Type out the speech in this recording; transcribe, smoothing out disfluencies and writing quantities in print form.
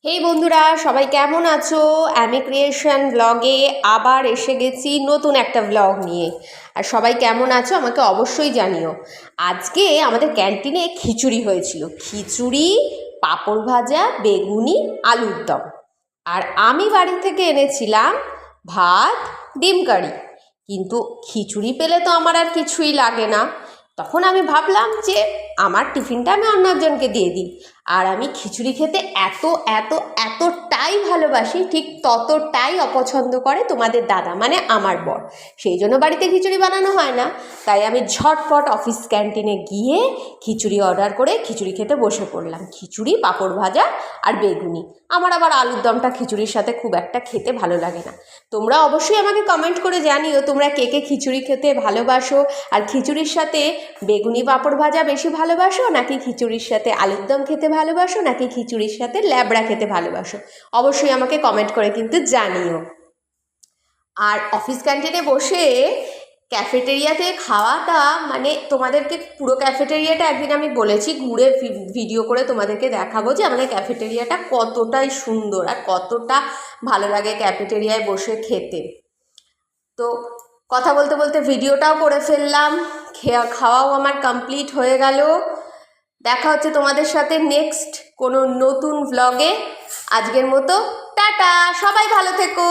হেই বন্ধুরা, সবাই কেমন আছো? অ্যামি ক্রিয়েশন ব্লগে আবার এসে গেছি নতুন একটা ব্লগ নিয়ে। আর সবাই কেমন আছো আমাকে অবশ্যই জানিও। আজকে আমাদের ক্যান্টিনে খিচুড়ি হয়েছিল। খিচুড়ি, পাঁপড় ভাজা, বেগুনি, আলুর দম। আর আমি বাড়ি থেকে এনেছিলাম ভাত, ডিম কারি। কিন্তু খিচুড়ি পেলে তো আমার আর কিছুই লাগে না। তখন আমি ভাবলাম যে আমার টিফিনটা আমি অন্য একজনকে দিয়ে দিই। আর আমি খিচুড়ি খেতে এত এত এতটাই ভালোবাসি, ঠিক ততটাই অপছন্দ করে তোমাদের দাদা, মানে আমার বর। সেই জন্য বাড়িতে খিচুড়ি বানানো হয় না। তাই আমি ঝটপট অফিস ক্যান্টিনে গিয়ে খিচুড়ি অর্ডার করে খিচুড়ি খেতে বসে পড়লাম। খিচুড়ি, পাঁপড় ভাজা আর বেগুনি। আমার আবার আলুর দমটা খিচুড়ির সাথে খুব একটা খেতে ভালো লাগে না। তোমরা অবশ্যই আমাকে কমেন্ট করে জানিও তোমরা কে কে খিচুড়ি খেতে ভালোবাসো। আর খিচুড়ির সাথে বেগুনি পাঁপড় ভাজা বেশি ভালোবাসো, নাকি খিচুড়ির সাথে আলুর দম খেতে ভালোবাসো, নাকি খিচুড়ির সাথে ল্যাবড়া খেতে ভালোবাসো? অবশ্যই আমাকে কমেন্ট করে কিন্তু জানিও। আর অফিস ক্যান্টিনে বসে ক্যাফেটেরিয়াতে খাওয়াটা, মানে তোমাদেরকে পুরো ক্যাফেটেরিয়াটা একদিন আমি বলেছি ঘুরে ভিডিও করে তোমাদেরকে দেখাবো যে আমাদের ক্যাফেটেরিয়াটা কতটাই সুন্দর আর কতটা ভালো লাগে ক্যাফেটেরিয়ায় বসে খেতে। তো কথা বলতে বলতে ভিডিওটাও করে ফেললাম, খাওয়াও আমার কমপ্লিট হয়ে গেল। দেখা হচ্ছে তোমাদের সাথে নেক্সট কোনো নতুন ভ্লগে। আজকের মতো টাটা, সবাই ভালো থেকো।